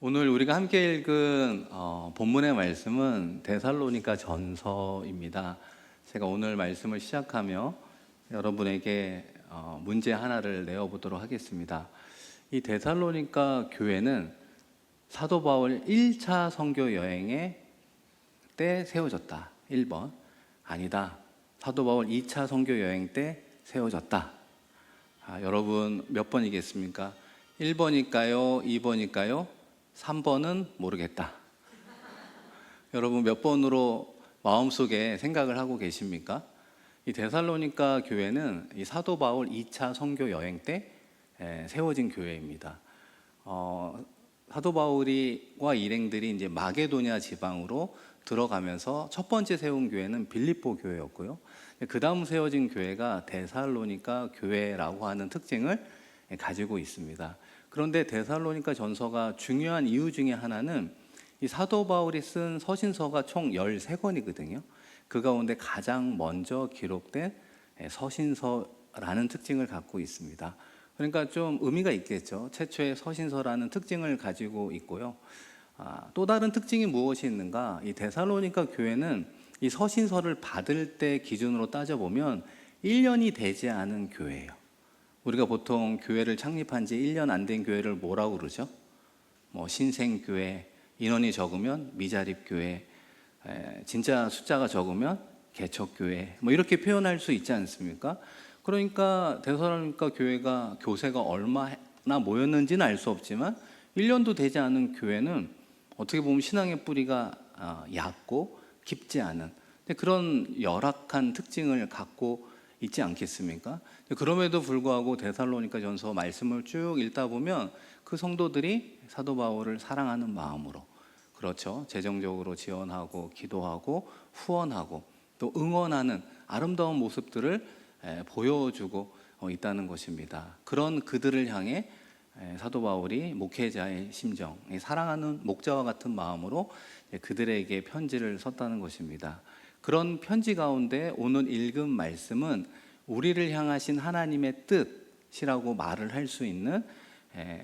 오늘 우리가 함께 읽은 본문의 말씀은 데살로니가 전서입니다. 제가 오늘 말씀을 시작하며 여러분에게 문제 하나를 내어보도록 하겠습니다. 이 데살로니가 교회는 사도 바울 1차 선교 여행에 때 세워졌다. 1번. 아니다. 사도 바울 2차 선교 여행 때 세워졌다. 여러분 몇 번이겠습니까? 1번일까요? 2번일까요? 3번은 모르겠다. 여러분 몇 번으로 마음속에 생각을 하고 계십니까? 이 데살로니가 교회는 이 사도 바울 2차 선교 여행 때 세워진 교회입니다. 사도 바울과 일행들이 이제 마게도냐 지방으로 들어가면서 첫 번째 세운 교회는 빌립보 교회였고요. 그 다음 세워진 교회가 데살로니가 교회라고 하는 특징을 가지고 있습니다. 그런데 데살로니가 전서가 중요한 이유 중에 하나는 이 사도 바울이 쓴 서신서가 총 13권이거든요. 그 가운데 가장 먼저 기록된 서신서라는 특징을 갖고 있습니다. 그러니까 좀 의미가 있겠죠. 최초의 서신서라는 특징을 가지고 있고요. 또 다른 특징이 무엇이 있는가? 이 데살로니가 교회는 이 서신서를 받을 때 기준으로 따져보면 1년이 되지 않은 교회예요. 우리가 보통 교회를 창립한 지 1년 안 된 교회를 뭐라고 그러죠? 신생교회, 인원이 적으면 미자립교회, 진짜 숫자가 적으면 개척교회, 이렇게 표현할 수 있지 않습니까? 그러니까 데살로니가 교회가 교세가 얼마나 모였는지는 알 수 없지만 1년도 되지 않은 교회는 어떻게 보면 신앙의 뿌리가 얕고 깊지 않은 그런 열악한 특징을 갖고 있지 않겠습니까? 그럼에도 불구하고 데살로니가 전서 말씀을 쭉 읽다 보면 그 성도들이 사도 바울을 사랑하는 마음으로, 그렇죠, 재정적으로 지원하고 기도하고 후원하고 또 응원하는 아름다운 모습들을 보여주고 있다는 것입니다. 그런 그들을 향해 사도 바울이 목회자의 심정, 사랑하는 목자와 같은 마음으로 그들에게 편지를 썼다는 것입니다. 그런 편지 가운데 오늘 읽은 말씀은 우리를 향하신 하나님의 뜻이라고 말을 할 수 있는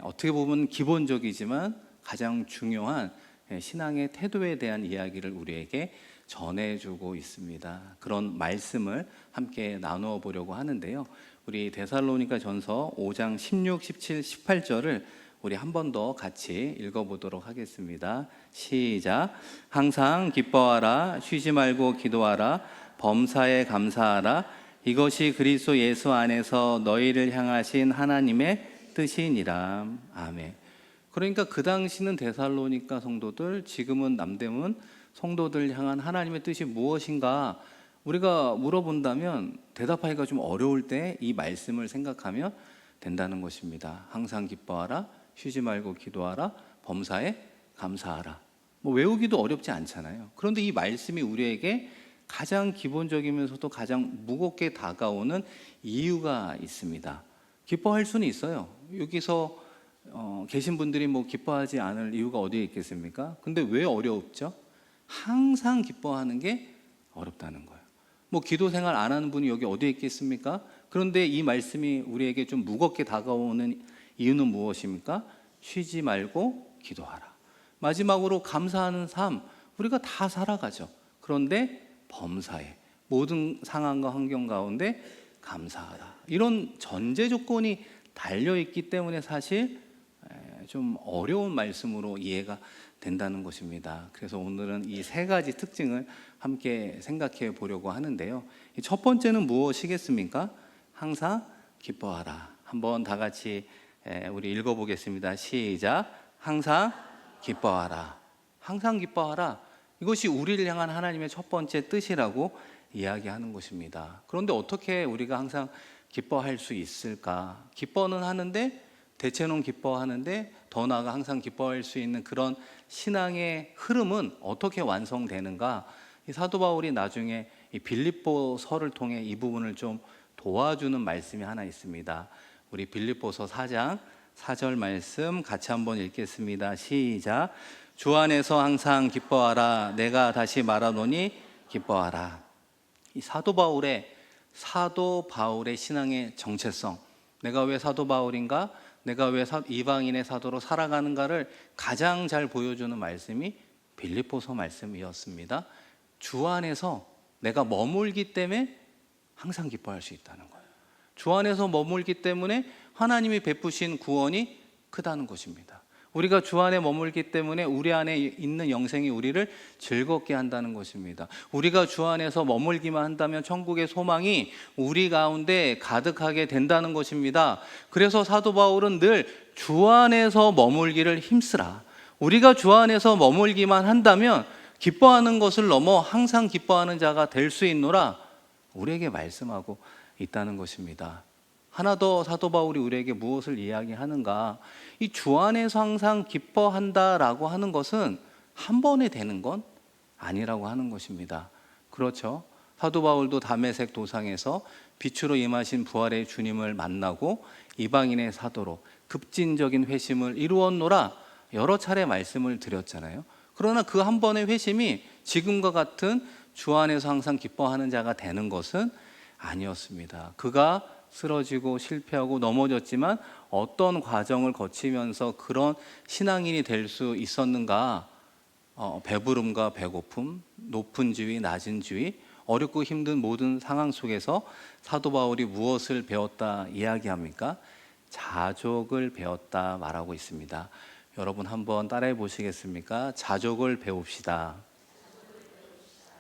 어떻게 보면 기본적이지만 가장 중요한 신앙의 태도에 대한 이야기를 우리에게 전해주고 있습니다. 그런 말씀을 함께 나누어 보려고 하는데요. 우리 데살로니가 전서 5장 16, 17, 18절을 우리 한 번 더 같이 읽어보도록 하겠습니다. 시작. 항상 기뻐하라, 쉬지 말고 기도하라, 범사에 감사하라. 이것이 그리스도 예수 안에서 너희를 향하신 하나님의 뜻이니라. 아멘. 그러니까 그 당시는 데살로니가 성도들, 지금은 남대문 성도들 향한 하나님의 뜻이 무엇인가 우리가 물어본다면 대답하기가 좀 어려울 때 이 말씀을 생각하면 된다는 것입니다. 항상 기뻐하라, 쉬지 말고 기도하라, 범사에 감사하라. 외우기도 어렵지 않잖아요. 그런데 이 말씀이 우리에게 가장 기본적이면서도 가장 무겁게 다가오는 이유가 있습니다. 기뻐할 수는 있어요. 여기서 계신 분들이 기뻐하지 않을 이유가 어디에 있겠습니까? 근데 왜 어렵죠? 항상 기뻐하는 게 어렵다는 거예요. 기도 생활 안 하는 분이 여기 어디에 있겠습니까? 그런데 이 말씀이 우리에게 좀 무겁게 다가오는 이유는 무엇입니까? 쉬지 말고 기도하라. 마지막으로 감사하는 삶, 우리가 다 살아가죠. 그런데 범사에 모든 상황과 환경 가운데 감사하라. 이런 전제 조건이 달려있기 때문에 사실 좀 어려운 말씀으로 이해가 된다는 것입니다. 그래서 오늘은 이 세 가지 특징을 함께 생각해 보려고 하는데요. 첫 번째는 무엇이겠습니까? 항상 기뻐하라. 한번 다 같이 우리 읽어보겠습니다. 시작. 항상 기뻐하라. 항상 기뻐하라. 이것이 우리를 향한 하나님의 첫 번째 뜻이라고 이야기하는 것입니다. 그런데 어떻게 우리가 항상 기뻐할 수 있을까? 기뻐는 하는데, 대체는 기뻐하는데 더 나아가 항상 기뻐할 수 있는 그런 신앙의 흐름은 어떻게 완성되는가? 이 사도 바울이 나중에 이 빌립보서를 통해 이 부분을 좀 도와주는 말씀이 하나 있습니다. 우리 빌립보서 4장 4절 말씀 같이 한번 읽겠습니다. 시작. 주 안에서 항상 기뻐하라. 내가 다시 말하노니 기뻐하라. 이 사도 바울의 신앙의 정체성, 내가 왜 사도 바울인가? 내가 왜 이방인의 사도로 살아가는가를 가장 잘 보여주는 말씀이 빌립보서 말씀이었습니다. 주 안에서 내가 머물기 때문에 항상 기뻐할 수 있다는 거예요. 주 안에서 머물기 때문에 하나님이 베푸신 구원이 크다는 것입니다. 우리가 주 안에 머물기 때문에 우리 안에 있는 영생이 우리를 즐겁게 한다는 것입니다. 우리가 주 안에서 머물기만 한다면 천국의 소망이 우리 가운데 가득하게 된다는 것입니다. 그래서 사도 바울은 늘 주 안에서 머물기를 힘쓰라. 우리가 주 안에서 머물기만 한다면 기뻐하는 것을 넘어 항상 기뻐하는 자가 될 수 있노라 우리에게 말씀하고 있다는 것입니다. 하나 더 사도 바울이 우리에게 무엇을 이야기하는가? 이 주 안에서 항상 기뻐한다라고 하는 것은 한 번에 되는 건 아니라고 하는 것입니다. 그렇죠? 사도 바울도 다메섹 도상에서 빛으로 임하신 부활의 주님을 만나고 이방인의 사도로 급진적인 회심을 이루었노라 여러 차례 말씀을 드렸잖아요. 그러나 그 한 번의 회심이 지금과 같은 주 안에서 항상 기뻐하는 자가 되는 것은 아니었습니다. 그가 쓰러지고 실패하고 넘어졌지만 어떤 과정을 거치면서 그런 신앙인이 될 수 있었는가? 배부름과 배고픔, 높은 지위, 낮은 지위, 어렵고 힘든 모든 상황 속에서 사도 바울이 무엇을 배웠다 이야기합니까? 자족을 배웠다 말하고 있습니다. 여러분 한번 따라해 보시겠습니까? 자족을 배웁시다.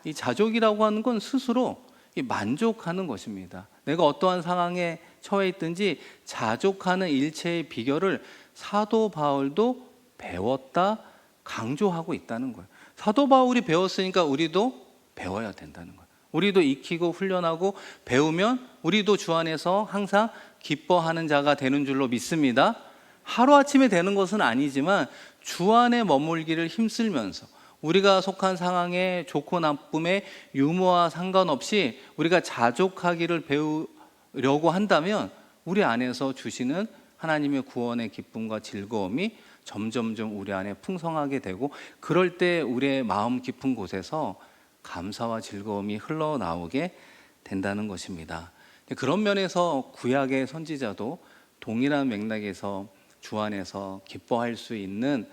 이 자족이라고 하는 건 스스로 만족하는 것입니다. 내가 어떠한 상황에 처해 있든지 자족하는 일체의 비결을 사도 바울도 배웠다 강조하고 있다는 거예요. 사도 바울이 배웠으니까 우리도 배워야 된다는 거예요. 우리도 익히고 훈련하고 배우면 우리도 주 안에서 항상 기뻐하는 자가 되는 줄로 믿습니다. 하루아침에 되는 것은 아니지만 주 안에 머물기를 힘쓰면서 우리가 속한 상황의 좋고 나쁨의 유무와 상관없이 우리가 자족하기를 배우려고 한다면 우리 안에서 주시는 하나님의 구원의 기쁨과 즐거움이 점점점 우리 안에 풍성하게 되고 그럴 때 우리의 마음 깊은 곳에서 감사와 즐거움이 흘러나오게 된다는 것입니다. 그런 면에서 구약의 선지자도 동일한 맥락에서 주 안에서 기뻐할 수 있는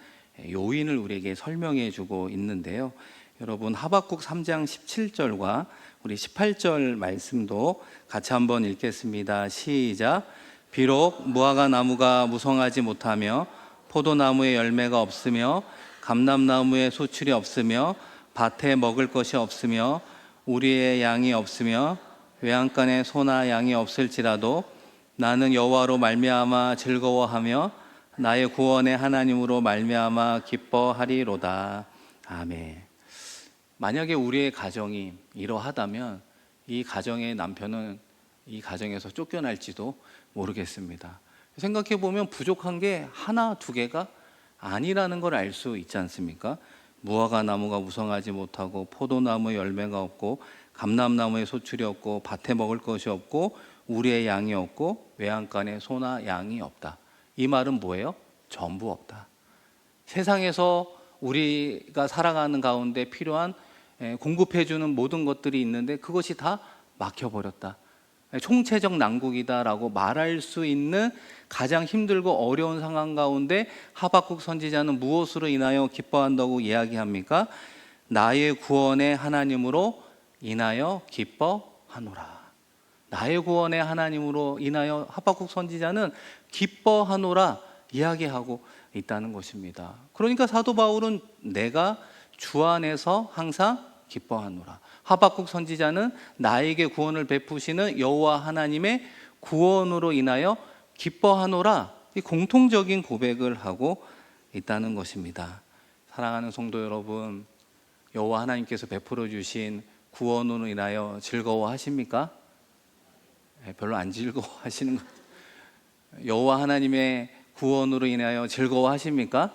요인을 우리에게 설명해 주고 있는데요. 여러분 하박국 3장 17절과 우리 18절 말씀도 같이 한번 읽겠습니다. 시작. 비록 무화과 나무가 무성하지 못하며 포도나무에 열매가 없으며 감람나무에 소출이 없으며 밭에 먹을 것이 없으며 우리의 양이 없으며 외양간에 소나 양이 없을지라도 나는 여호와로 말미암아 즐거워하며 나의 구원의 하나님으로 말미암아 기뻐하리로다. 아멘. 만약에 우리의 가정이 이러하다면 이 가정의 남편은 이 가정에서 쫓겨날지도 모르겠습니다. 생각해 보면 부족한 게 하나 두 개가 아니라는 걸 알 수 있지 않습니까? 무화과 나무가 무성하지 못하고 포도나무에 열매가 없고 감람나무에 소출이 없고 밭에 먹을 것이 없고 우리의 양이 없고 외양간에 소나 양이 없다. 이 말은 뭐예요? 전부 없다. 세상에서 우리가 살아가는 가운데 필요한 공급해주는 모든 것들이 있는데 그것이 다 막혀버렸다. 총체적 난국이다라고 말할 수 있는 가장 힘들고 어려운 상황 가운데 하박국 선지자는 무엇으로 인하여 기뻐한다고 이야기합니까? 나의 구원의 하나님으로 인하여 기뻐하노라. 나의 구원의 하나님으로 인하여 하박국 선지자는 기뻐하노라 이야기하고 있다는 것입니다. 그러니까 사도 바울은 내가 주 안에서 항상 기뻐하노라. 하박국 선지자는 나에게 구원을 베푸시는 여호와 하나님의 구원으로 인하여 기뻐하노라. 이 공통적인 고백을 하고 있다는 것입니다. 사랑하는 성도 여러분, 여호와 하나님께서 베풀어 주신 구원으로 인하여 즐거워하십니까? 별로 안 즐거워하시는 것. 여호와 하나님의 구원으로 인하여 즐거워하십니까?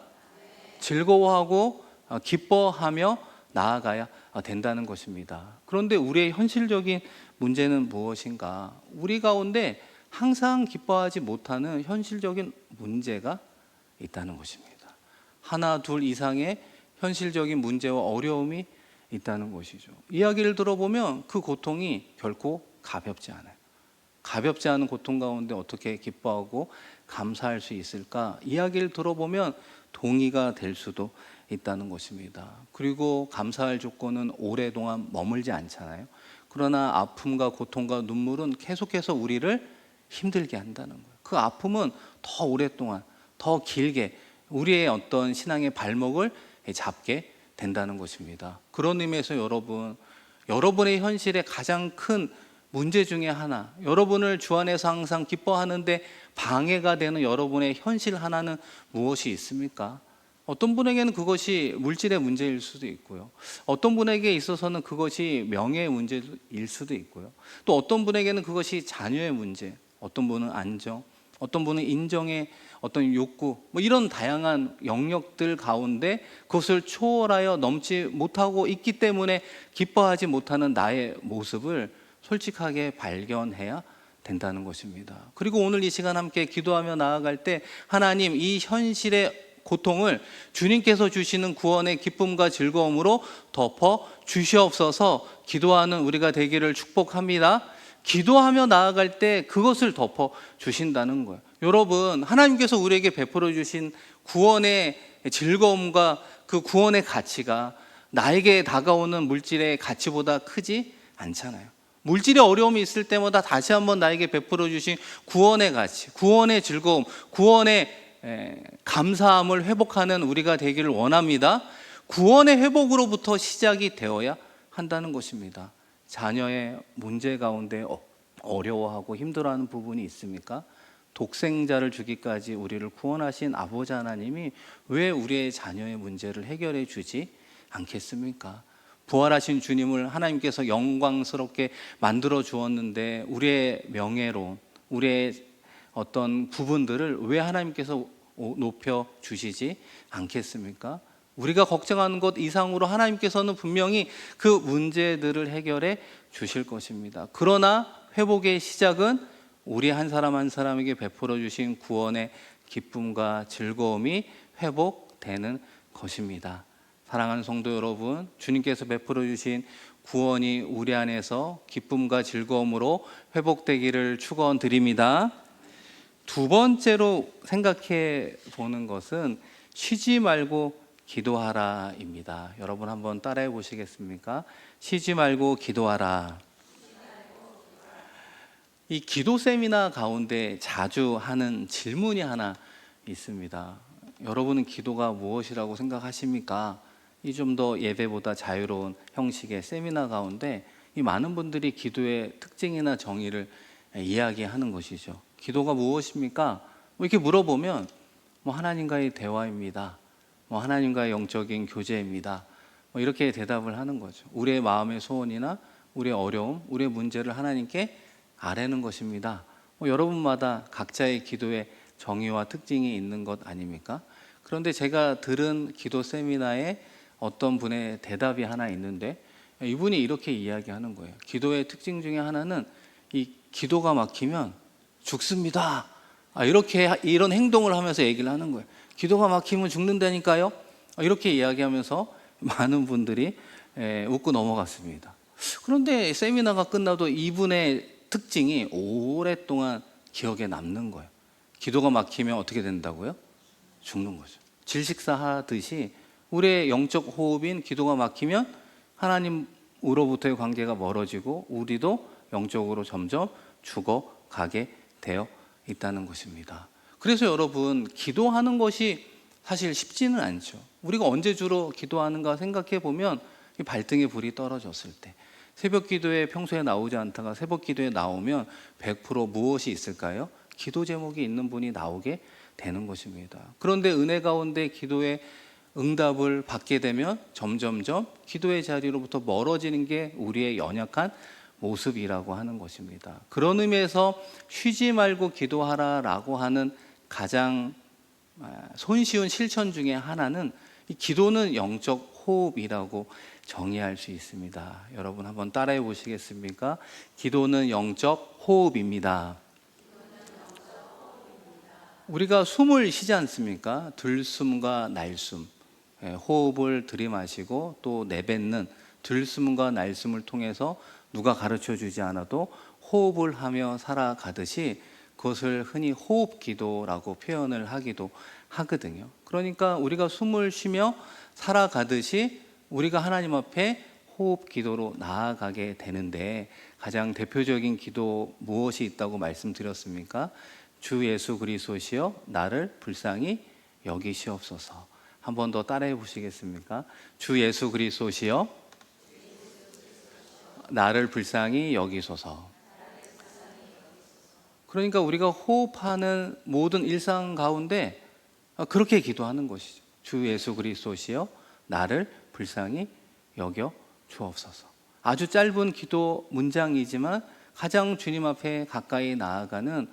즐거워하고 기뻐하며 나아가야 된다는 것입니다. 그런데 우리의 현실적인 문제는 무엇인가? 우리 가운데 항상 기뻐하지 못하는 현실적인 문제가 있다는 것입니다. 하나, 둘 이상의 현실적인 문제와 어려움이 있다는 것이죠. 이야기를 들어보면 그 고통이 결코 가볍지 않아요. 가볍지 않은 고통 가운데 어떻게 기뻐하고 감사할 수 있을까? 이야기를 들어보면 동의가 될 수도 있다는 것입니다. 그리고 감사할 조건은 오랫동안 머물지 않잖아요. 그러나 아픔과 고통과 눈물은 계속해서 우리를 힘들게 한다는 거예요. 그 아픔은 더 오랫동안, 더 길게 우리의 어떤 신앙의 발목을 잡게 된다는 것입니다. 그런 의미에서 여러분의 현실의 가장 큰 문제 중에 하나, 여러분을 주 안에서 항상 기뻐하는데 방해가 되는 여러분의 현실 하나는 무엇이 있습니까? 어떤 분에게는 그것이 물질의 문제일 수도 있고요. 어떤 분에게 있어서는 그것이 명예의 문제일 수도 있고요. 또 어떤 분에게는 그것이 자녀의 문제, 어떤 분은 안정, 어떤 분은 인정의 어떤 욕구, 이런 다양한 영역들 가운데 그것을 초월하여 넘지 못하고 있기 때문에 기뻐하지 못하는 나의 모습을 솔직하게 발견해야 된다는 것입니다. 그리고 오늘 이 시간 함께 기도하며 나아갈 때 하나님, 이 현실의 고통을 주님께서 주시는 구원의 기쁨과 즐거움으로 덮어 주시옵소서. 기도하는 우리가 되기를 축복합니다. 기도하며 나아갈 때 그것을 덮어 주신다는 거예요. 여러분, 하나님께서 우리에게 베풀어 주신 구원의 즐거움과 그 구원의 가치가 나에게 다가오는 물질의 가치보다 크지 않잖아요. 물질의 어려움이 있을 때마다 다시 한번 나에게 베풀어 주신 구원의 가치, 구원의 즐거움, 구원의 감사함을 회복하는 우리가 되기를 원합니다. 구원의 회복으로부터 시작이 되어야 한다는 것입니다. 자녀의 문제 가운데 어려워하고 힘들어하는 부분이 있습니까? 독생자를 주기까지 우리를 구원하신 아버지 하나님이 왜 우리의 자녀의 문제를 해결해 주지 않겠습니까? 부활하신 주님을 하나님께서 영광스럽게 만들어 주었는데 우리의 명예로운, 우리의 어떤 부분들을 왜 하나님께서 높여 주시지 않겠습니까? 우리가 걱정하는 것 이상으로 하나님께서는 분명히 그 문제들을 해결해 주실 것입니다. 그러나 회복의 시작은 우리 한 사람 한 사람에게 베풀어 주신 구원의 기쁨과 즐거움이 회복되는 것입니다. 사랑하는 성도 여러분, 주님께서 베풀어 주신 구원이 우리 안에서 기쁨과 즐거움으로 회복되기를 축원드립니다. 두 번째로 생각해 보는 것은 쉬지 말고 기도하라입니다. 여러분 한번 따라해 보시겠습니까? 쉬지 말고 기도하라. 이 기도 세미나 가운데 자주 하는 질문이 하나 있습니다. 여러분은 기도가 무엇이라고 생각하십니까? 이 좀 더 예배보다 자유로운 형식의 세미나 가운데 이 많은 분들이 기도의 특징이나 정의를 이야기하는 것이죠. 기도가 무엇입니까? 이렇게 물어보면 하나님과의 대화입니다. 하나님과의 영적인 교제입니다. 이렇게 대답을 하는 거죠. 우리의 마음의 소원이나 우리의 어려움, 우리의 문제를 하나님께 아뢰는 것입니다. 여러분마다 각자의 기도의 정의와 특징이 있는 것 아닙니까? 그런데 제가 들은 기도 세미나에 어떤 분의 대답이 하나 있는데 이분이 이렇게 이야기하는 거예요. 기도의 특징 중에 하나는 이 기도가 막히면 죽습니다. 이렇게 이런 행동을 하면서 얘기를 하는 거예요. 기도가 막히면 죽는다니까요. 이렇게 이야기하면서 많은 분들이 웃고 넘어갔습니다. 그런데 세미나가 끝나도 이분의 특징이 오랫동안 기억에 남는 거예요. 기도가 막히면 어떻게 된다고요? 죽는 거죠. 질식사 하듯이 우리의 영적 호흡인 기도가 막히면 하나님으로부터의 관계가 멀어지고 우리도 영적으로 점점 죽어가게 되어 있다는 것입니다. 그래서 여러분, 기도하는 것이 사실 쉽지는 않죠. 우리가 언제 주로 기도하는가 생각해 보면 이 발등에 불이 떨어졌을 때, 새벽 기도에 평소에 나오지 않다가 새벽 기도에 나오면 100% 무엇이 있을까요? 기도 제목이 있는 분이 나오게 되는 것입니다. 그런데 은혜 가운데 기도의 응답을 받게 되면 점점점 기도의 자리로부터 멀어지는 게 우리의 연약한 모습이라고 하는 것입니다. 그런 의미에서 쉬지 말고 기도하라라고 하는 가장 손쉬운 실천 중에 하나는 이 기도는 영적 호흡이라고 정의할 수 있습니다. 여러분 한번 따라해 보시겠습니까? 기도는 영적 호흡입니다. 우리가 숨을 쉬지 않습니까? 들숨과 날숨, 호흡을 들이마시고 또 내뱉는 들숨과 날숨을 통해서 누가 가르쳐 주지 않아도 호흡을 하며 살아가듯이 그것을 흔히 호흡 기도라고 표현을 하기도 하거든요. 그러니까 우리가 숨을 쉬며 살아가듯이 우리가 하나님 앞에 호흡 기도로 나아가게 되는데, 가장 대표적인 기도 무엇이 있다고 말씀드렸습니까? 주 예수 그리스도시여 나를 불쌍히 여기시옵소서. 한 번 더 따라해 보시겠습니까? 주 예수 그리스도시여 나를 불쌍히 여기소서. 그러니까 우리가 호흡하는 모든 일상 가운데 그렇게 기도하는 것이죠. 주 예수 그리스도시여 나를 불쌍히 여겨 주옵소서. 아주 짧은 기도 문장이지만 가장 주님 앞에 가까이 나아가는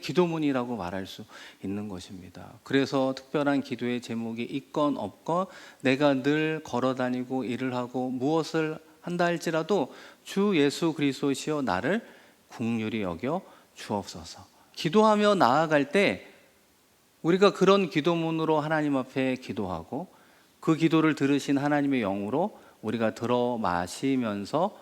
기도문이라고 말할 수 있는 것입니다. 그래서 특별한 기도의 제목이 있건 없건 내가 늘 걸어다니고 일을 하고 무엇을 한다 할지라도 주 예수 그리스도시여 나를 긍휼히 여겨 주옵소서. 기도하며 나아갈 때 우리가 그런 기도문으로 하나님 앞에 기도하고 그 기도를 들으신 하나님의 영으로 우리가 들어 마시면서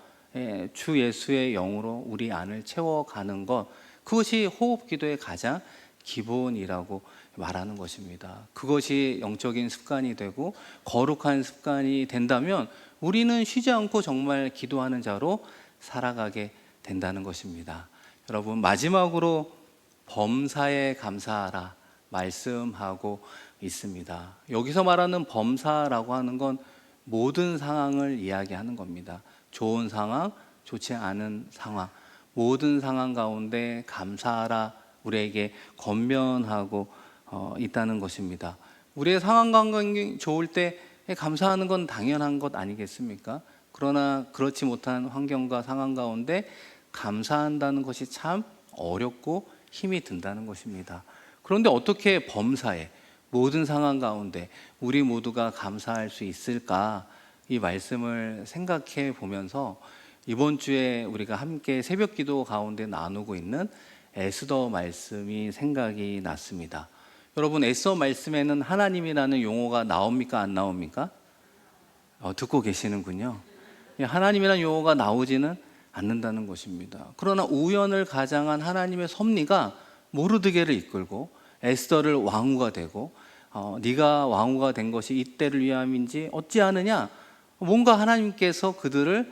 주 예수의 영으로 우리 안을 채워가는 것, 그것이 호흡 기도의 가장 기본이라고 말하는 것입니다. 그것이 영적인 습관이 되고 거룩한 습관이 된다면 우리는 쉬지 않고 정말 기도하는 자로 살아가게 된다는 것입니다. 여러분, 마지막으로 범사에 감사하라 말씀하고 있습니다. 여기서 말하는 범사라고 하는 건 모든 상황을 이야기하는 겁니다. 좋은 상황, 좋지 않은 상황, 모든 상황 가운데 감사하라 우리에게 권면하고 있다는 것입니다. 우리의 상황 관계가 좋을 때 감사하는 건 당연한 것 아니겠습니까? 그러나 그렇지 못한 환경과 상황 가운데 감사한다는 것이 참 어렵고 힘이 든다는 것입니다. 그런데 어떻게 범사에 모든 상황 가운데 우리 모두가 감사할 수 있을까? 이 말씀을 생각해 보면서 이번 주에 우리가 함께 새벽 기도 가운데 나누고 있는 에스더 말씀이 생각이 났습니다. 여러분, 에스더 말씀에는 하나님이라는 용어가 나옵니까? 안 나옵니까? 듣고 계시는군요. 하나님이라는 용어가 나오지는 않는다는 것입니다. 그러나 우연을 가장한 하나님의 섭리가 모르드게를 이끌고 에스더를 왕후가 되고 네가 왕후가 된 것이 이때를 위함인지 어찌 아느냐, 뭔가 하나님께서 그들을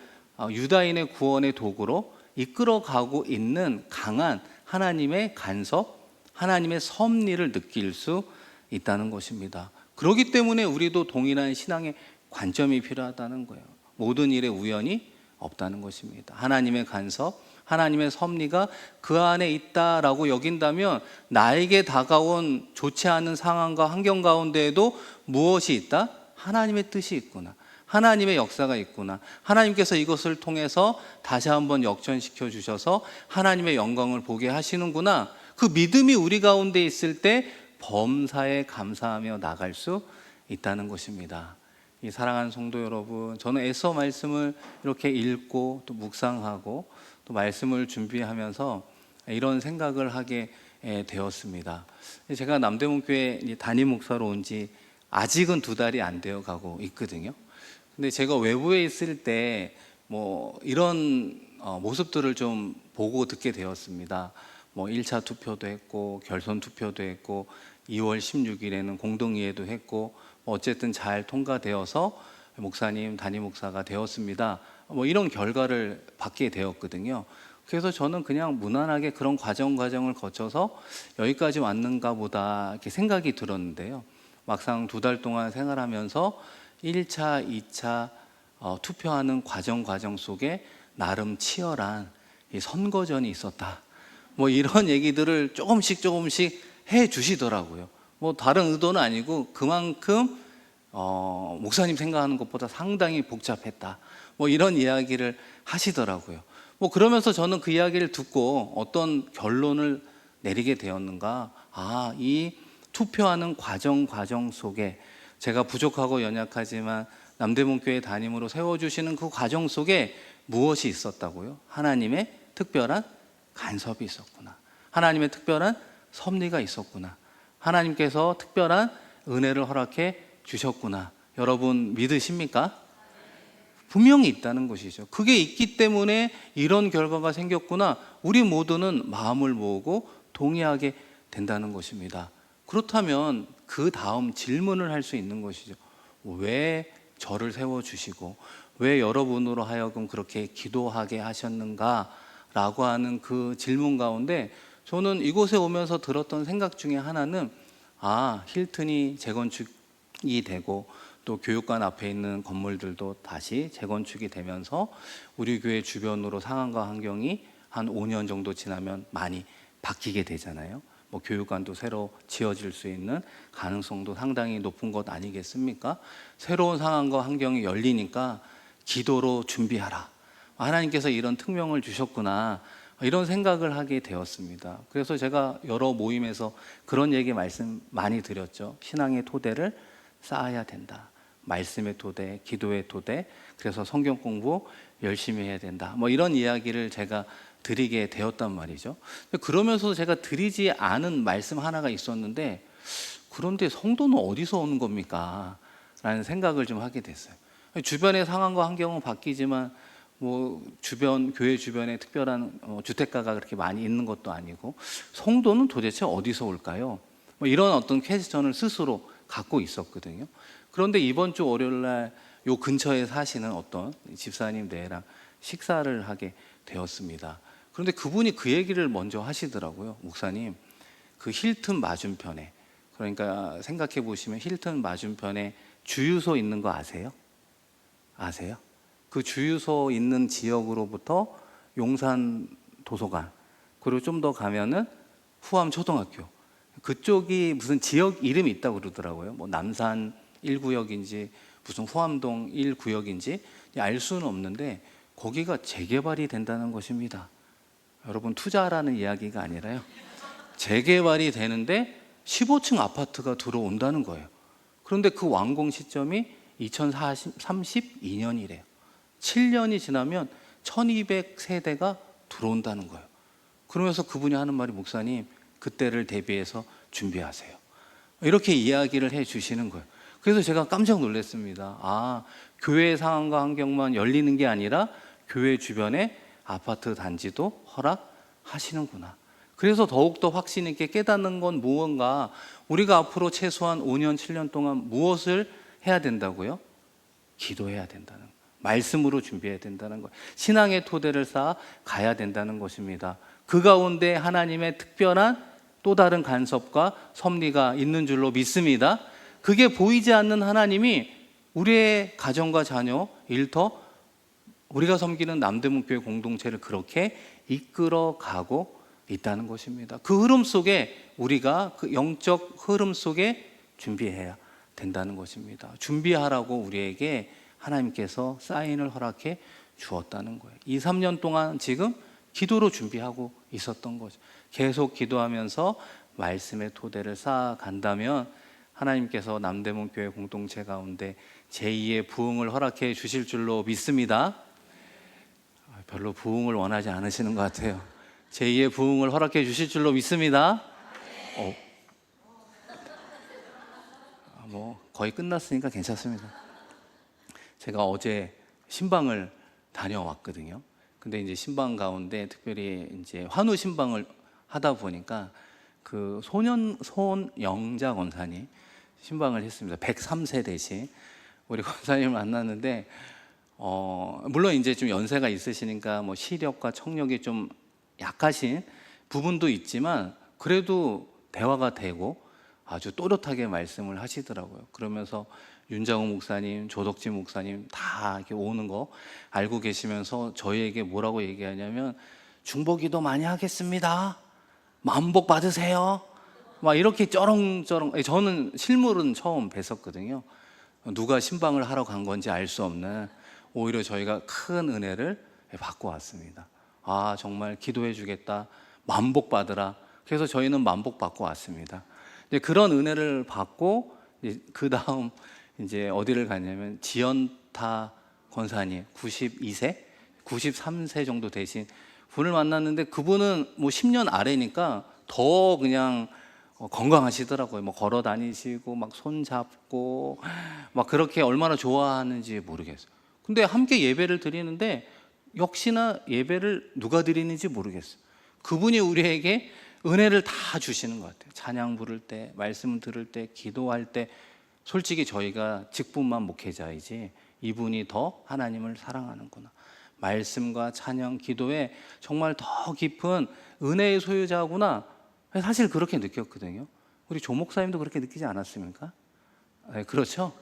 유다인의 구원의 도구로 이끌어가고 있는 강한 하나님의 간섭, 하나님의 섭리를 느낄 수 있다는 것입니다. 그렇기 때문에 우리도 동일한 신앙의 관점이 필요하다는 거예요. 모든 일에 우연이 없다는 것입니다. 하나님의 간섭, 하나님의 섭리가 그 안에 있다라고 여긴다면 나에게 다가온 좋지 않은 상황과 환경 가운데에도 무엇이 있다? 하나님의 뜻이 있구나, 하나님의 역사가 있구나, 하나님께서 이것을 통해서 다시 한번 역전시켜 주셔서 하나님의 영광을 보게 하시는구나, 그 믿음이 우리 가운데 있을 때 범사에 감사하며 나갈 수 있다는 것입니다. 이 사랑하는 성도 여러분, 저는 에스더 말씀을 이렇게 읽고 또 묵상하고 또 말씀을 준비하면서 이런 생각을 하게 되었습니다. 제가 남대문교회 담임 목사로 온 지 아직은 2달이 안 되어 가고 있거든요. 근데 제가 외부에 있을 때 이런 모습들을 좀 보고 듣게 되었습니다. 1차 투표도 했고 결선 투표도 했고 2월 16일에는 공동의회도 했고 어쨌든 잘 통과되어서 목사님, 담임 목사가 되었습니다. 이런 결과를 받게 되었거든요. 그래서 저는 그냥 무난하게 그런 과정을 거쳐서 여기까지 왔는가 보다 이렇게 생각이 들었는데요. 막상 2달 동안 생활하면서 1차, 2차 투표하는 과정 속에 나름 치열한 이 선거전이 있었다, 이런 얘기들을 조금씩 해 주시더라고요. 다른 의도는 아니고 그만큼 목사님 생각하는 것보다 상당히 복잡했다, 이런 이야기를 하시더라고요. 그러면서 저는 그 이야기를 듣고 어떤 결론을 내리게 되었는가, 이 투표하는 과정 속에 제가 부족하고 연약하지만 남대문교회 담임으로 세워주시는 그 과정 속에 무엇이 있었다고요? 하나님의 특별한 간섭이 있었구나, 하나님의 특별한 섭리가 있었구나, 하나님께서 특별한 은혜를 허락해 주셨구나. 여러분 믿으십니까? 분명히 있다는 것이죠. 그게 있기 때문에 이런 결과가 생겼구나. 우리 모두는 마음을 모으고 동의하게 된다는 것입니다. 그렇다면 그 다음 질문을 할 수 있는 것이죠. 왜 저를 세워주시고 왜 여러분으로 하여금 그렇게 기도하게 하셨는가? 라고 하는 그 질문 가운데 저는 이곳에 오면서 들었던 생각 중에 하나는 힐튼이 재건축이 되고 또 교육관 앞에 있는 건물들도 다시 재건축이 되면서 우리 교회 주변으로 상황과 환경이 한 5년 정도 지나면 많이 바뀌게 되잖아요. 뭐 교육관도 새로 지어질 수 있는 가능성도 상당히 높은 것 아니겠습니까? 새로운 상황과 환경이 열리니까 기도로 준비하라. 하나님께서 이런 특명을 주셨구나. 이런 생각을 하게 되었습니다. 그래서 제가 여러 모임에서 그런 말씀 많이 드렸죠. 신앙의 토대를 쌓아야 된다. 말씀의 토대, 기도의 토대, 그래서 성경 공부 열심히 해야 된다. 뭐 이런 이야기를 제가 드리게 되었단 말이죠. 그러면서 제가 드리지 않은 말씀 하나가 있었는데, 그런데 성도는 어디서 오는 겁니까? 라는 생각을 좀 하게 됐어요. 주변의 상황과 환경은 바뀌지만 교회 주변에 특별한 주택가가 그렇게 많이 있는 것도 아니고, 성도는 도대체 어디서 올까요? 이런 어떤 퀘스천을 스스로 갖고 있었거든요. 그런데 이번 주 월요일 날 요 근처에 사시는 어떤 집사님 네랑 식사를 하게 되었습니다. 그런데 그분이 그 얘기를 먼저 하시더라고요. 목사님, 그 힐튼 맞은편에, 그러니까 생각해 보시면 힐튼 맞은편에 주유소 있는 거 아세요? 아세요? 그 주유소 있는 지역으로부터 용산 도서관, 그리고 좀 더 가면은 후암 초등학교, 그쪽이 무슨 지역 이름이 있다고 그러더라고요. 뭐 남산 1구역인지 무슨 후암동 1구역인지 알 수는 없는데 거기가 재개발이 된다는 것입니다. 여러분, 투자라는 이야기가 아니라요, 재개발이 되는데 15층 아파트가 들어온다는 거예요. 그런데 그 완공 시점이 2032년이래요. 7년이 지나면 1200세대가 들어온다는 거예요. 그러면서 그분이 하는 말이, 목사님, 그때를 대비해서 준비하세요. 이렇게 이야기를 해 주시는 거예요. 그래서 제가 깜짝 놀랐습니다. 교회 상황과 환경만 열리는 게 아니라 교회 주변에 아파트 단지도 허락하시는구나. 그래서 더욱더 확신 있게 깨닫는 건 무언가, 우리가 앞으로 최소한 5년, 7년 동안 무엇을 해야 된다고요? 기도해야 된다는 거예요. 말씀으로 준비해야 된다는 거예요. 신앙의 토대를 쌓아 가야 된다는 것입니다. 그 가운데 하나님의 특별한 또 다른 간섭과 섭리가 있는 줄로 믿습니다. 그게 보이지 않는 하나님이 우리의 가정과 자녀, 일터, 우리가 섬기는 남대문교회 공동체를 그렇게 이끌어 가고 있다는 것입니다. 그 흐름 속에, 우리가 그 영적 흐름 속에 준비해야 된다는 것입니다. 준비하라고 우리에게 하나님께서 사인을 허락해 주었다는 거예요. 2, 3년 동안 지금 기도로 준비하고 있었던 거죠. 계속 기도하면서 말씀의 토대를 쌓아간다면 하나님께서 남대문 교회 공동체 가운데 제2의 부흥을 허락해 주실 줄로 믿습니다. 별로 부흥을 원하지 않으시는 것 같아요. 제2의 부흥을 허락해 주실 줄로 믿습니다. 거의 끝났으니까 괜찮습니다. 제가 어제 신방을 다녀왔거든요. 근데 이제 신방 가운데 특별히 이제 환우 신방을 하다 보니까 그 손영자 권사님 신방을 했습니다. 103세대신 우리 권사님을 만났는데, 물론 이제 좀 연세가 있으시니까 뭐 시력과 청력이 좀 약하신 부분도 있지만 그래도 대화가 되고 아주 또렷하게 말씀을 하시더라고요. 그러면서 윤장호 목사님, 조덕진 목사님 다 이렇게 오는 거 알고 계시면서 저희에게 뭐라고 얘기하냐면, 중보기도 많이 하겠습니다. 만복 받으세요. 막 이렇게 쩌렁쩌렁. 저는 실물은 처음 뵀었거든요. 누가 신방을 하러 간 건지 알 수 없는, 오히려 저희가 큰 은혜를 받고 왔습니다. 정말 기도해 주겠다, 만복 받으라. 그래서 저희는 만복 받고 왔습니다. 그런 은혜를 받고 그 다음 이제 어디를 갔냐면 지연타 권사님, 92세, 93세 정도 되신 분을 만났는데, 그분은 뭐 10년 아래니까 더 그냥 건강하시더라고요. 뭐 걸어 다니시고 막 손 잡고 막 그렇게 얼마나 좋아하는지 모르겠어요. 근데 함께 예배를 드리는데 역시나 예배를 누가 드리는지 모르겠어요. 그분이 우리에게 은혜를 다 주시는 것 같아요. 찬양 부를 때, 말씀 들을 때, 기도할 때. 솔직히 저희가 직분만 목회자이지 이분이 더 하나님을 사랑하는구나, 말씀과 찬양, 기도에 정말 더 깊은 은혜의 소유자구나, 사실 그렇게 느꼈거든요. 우리 조 목사님도 그렇게 느끼지 않았습니까? 네, 그렇죠?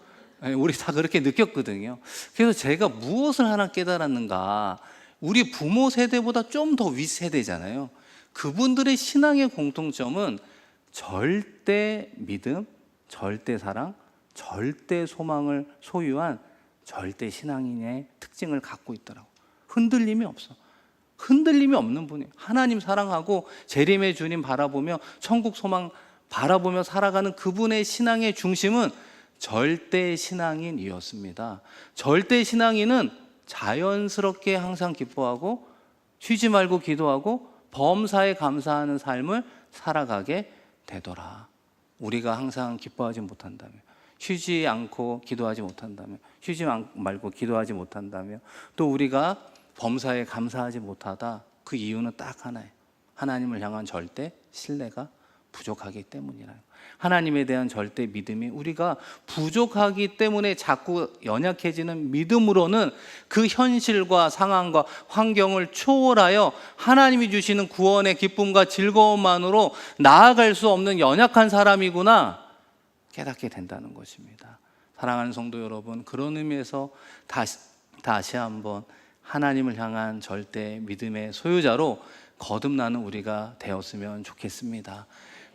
네, 우리 다 그렇게 느꼈거든요. 그래서 제가 무엇을 하나 깨달았는가, 우리 부모 세대보다 좀 더 윗세대잖아요. 그분들의 신앙의 공통점은 절대 믿음, 절대 사랑, 절대 소망을 소유한 절대 신앙인의 특징을 갖고 있더라고. 흔들림이 없어. 흔들림이 없는 분이에요. 하나님 사랑하고 재림의 주님 바라보며 천국 소망 바라보며 살아가는 그분의 신앙의 중심은 절대 신앙인이었습니다. 절대 신앙인은 자연스럽게 항상 기뻐하고 쉬지 말고 기도하고 범사에 감사하는 삶을 살아가게 되더라. 우리가 항상 기뻐하지 못한다면, 쉬지 않고 기도하지 못한다면, 쉬지 말고 기도하지 못한다면, 또 우리가 범사에 감사하지 못하다, 그 이유는 딱 하나예요. 하나님을 향한 절대 신뢰가 부족하기 때문이라요. 하나님에 대한 절대 믿음이 우리가 부족하기 때문에 자꾸 연약해지는 믿음으로는 그 현실과 상황과 환경을 초월하여 하나님이 주시는 구원의 기쁨과 즐거움만으로 나아갈 수 없는 연약한 사람이구나 깨닫게 된다는 것입니다. 사랑하는 성도 여러분, 그런 의미에서 다시 한번 하나님을 향한 절대 믿음의 소유자로 거듭나는 우리가 되었으면 좋겠습니다.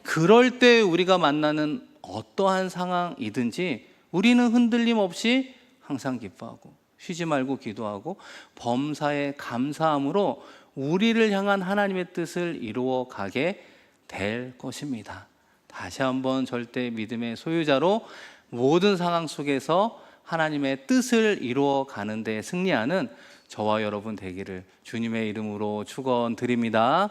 그럴 때 우리가 만나는 어떠한 상황이든지 우리는 흔들림 없이 항상 기뻐하고 쉬지 말고 기도하고 범사에 감사함으로 우리를 향한 하나님의 뜻을 이루어 가게 될 것입니다. 다시 한번 절대 믿음의 소유자로 모든 상황 속에서 하나님의 뜻을 이루어 가는 데 승리하는 저와 여러분 되기를 주님의 이름으로 축원드립니다.